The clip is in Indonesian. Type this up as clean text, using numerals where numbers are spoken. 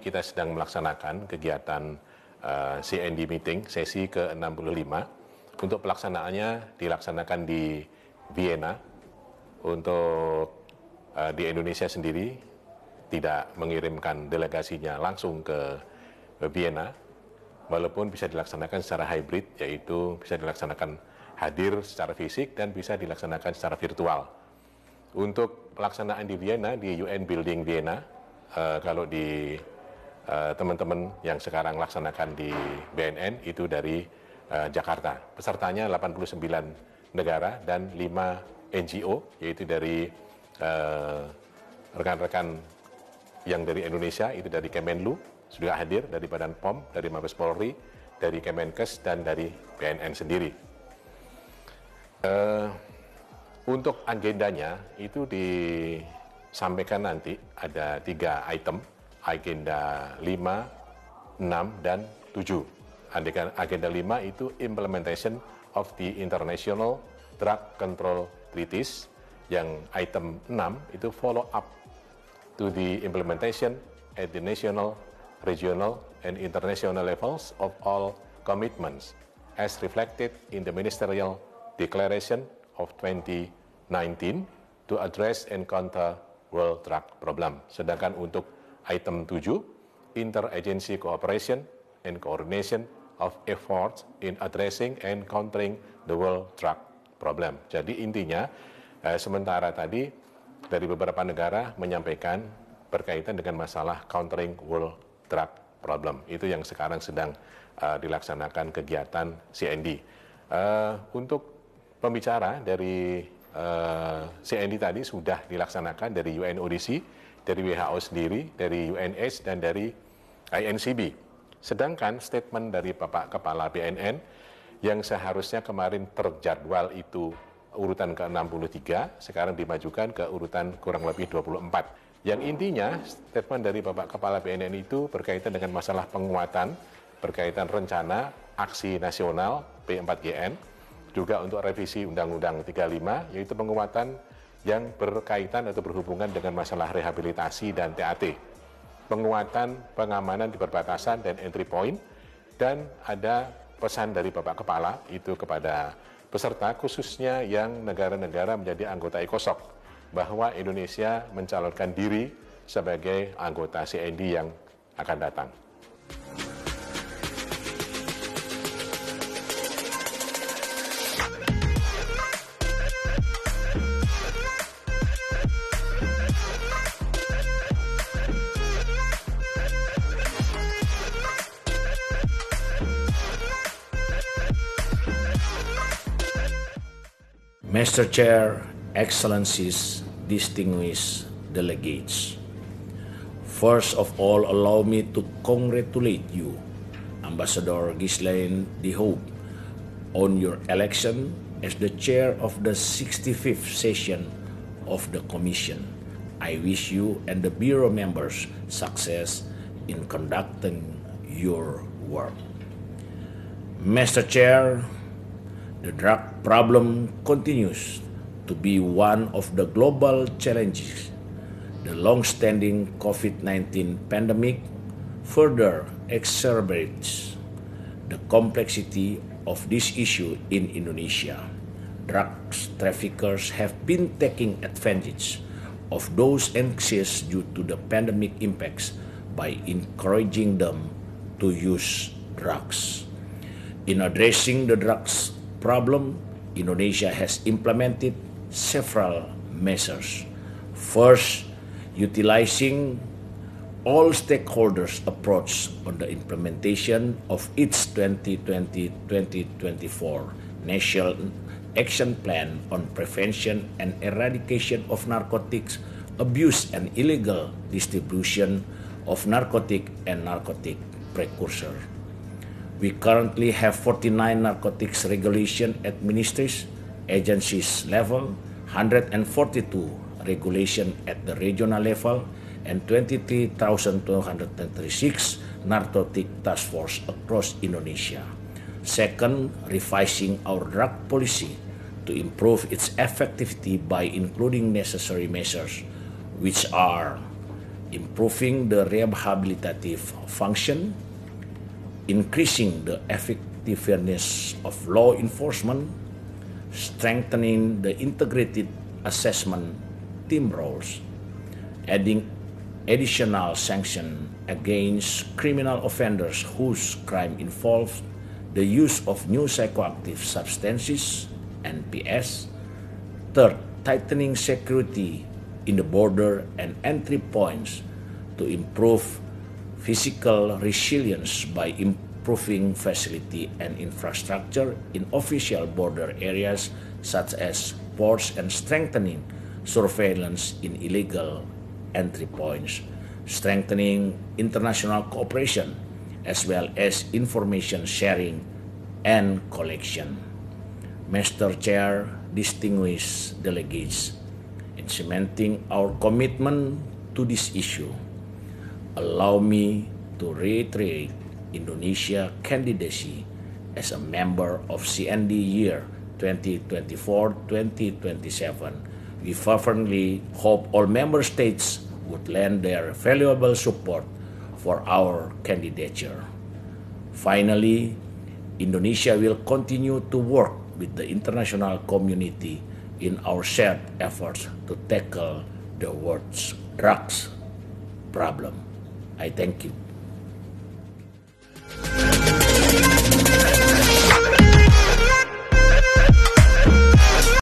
kita sedang melaksanakan kegiatan CND meeting sesi ke-65. Untuk pelaksanaannya dilaksanakan di Vienna. Untuk di Indonesia sendiri tidak mengirimkan delegasinya langsung ke Vienna, walaupun bisa dilaksanakan secara hybrid, yaitu bisa dilaksanakan hadir secara fisik dan bisa dilaksanakan secara virtual. Untuk pelaksanaan di Vienna, di UN Building Vienna, kalau di teman-teman yang sekarang laksanakan di BNN itu dari Jakarta. Pesertanya 89 negara dan 5 NGO, yaitu dari rekan-rekan yang dari Indonesia, itu dari Kemenlu, sudah hadir, dari Badan POM, dari Mabes Polri, dari Kemenkes, dan dari BNN sendiri. Untuk agendanya itu disampaikan nanti ada 3 item, agenda 5, 6, dan 7. Agenda 5 itu implementation of the International Drug Control Treaties, yang item 6 itu follow up to the implementation at the national, regional, and international levels of all commitments as reflected in the Ministerial Declaration of 2019 to address and counter world drug problem. Sedangkan untuk item 7, interagency cooperation and coordination of efforts in addressing and countering the world drug problem. Jadi intinya, sementara tadi dari beberapa negara menyampaikan berkaitan dengan masalah countering world drug problem. Itu yang sekarang sedang dilaksanakan kegiatan CND. Untuk pembicara dari CND tadi sudah dilaksanakan dari UNODC, dari WHO sendiri, dari UNAIDS, dan dari INCB. Sedangkan statement dari Bapak Kepala BNN yang seharusnya kemarin terjadwal itu urutan ke-63, sekarang dimajukan ke urutan kurang lebih 24. Yang intinya, statement dari Bapak Kepala BNN itu berkaitan dengan masalah penguatan, berkaitan rencana aksi nasional P4GN, juga untuk revisi Undang-Undang 35, yaitu penguatan yang berkaitan atau berhubungan dengan masalah rehabilitasi dan TAT, penguatan pengamanan di perbatasan dan entry point, dan ada pesan dari Bapak Kepala itu kepada peserta, khususnya yang negara-negara menjadi anggota ECOSOC, bahwa Indonesia mencalonkan diri sebagai anggota CND yang akan datang. Mr. Chair, Excellencies, distinguished delegates. First of all, allow me to congratulate you, Ambassador Ghislaine de Hoop, on your election as the chair of the 65th session of the Commission. I wish you and the Bureau members success in conducting your work. Mr. Chair, the drug problem continues to be one of the global challenges. The long-standing COVID-19 pandemic further exacerbates the complexity of this issue in Indonesia. Drug traffickers have been taking advantage of those anxious due to the pandemic impacts by encouraging them to use drugs. In addressing the drugs problem, Indonesia has implemented several measures. First, utilizing all stakeholders' approach on the implementation of its 2020-2024 National Action Plan on Prevention and Eradication of Narcotics Abuse and Illegal Distribution of Narcotic and Narcotic Precursor. We currently have 49 narcotics regulation at ministries, agencies level, 142 regulation at the regional level, and 23,236 narcotic task force across Indonesia. Second, revising our drug policy to improve its effectivity by including necessary measures, which are improving the rehabilitative function, increasing the effectiveness of law enforcement, strengthening the integrated assessment team roles, adding additional sanction against criminal offenders whose crime involves the use of new psychoactive substances, NPS. Third, tightening security in the border and entry points to improve physical resilience by improving facility and infrastructure in official border areas such as ports and strengthening surveillance in illegal entry points, strengthening international cooperation as well as information sharing and collection. Mr. Chair, distinguished delegates, in cementing our commitment to this issue, allow me to reiterate Indonesia candidacy as a member of CND year 2024-2027. We fervently hope all member states would lend their valuable support for our candidature. Finally, Indonesia will continue to work with the international community in our shared efforts to tackle the world's drugs problem. I thank you.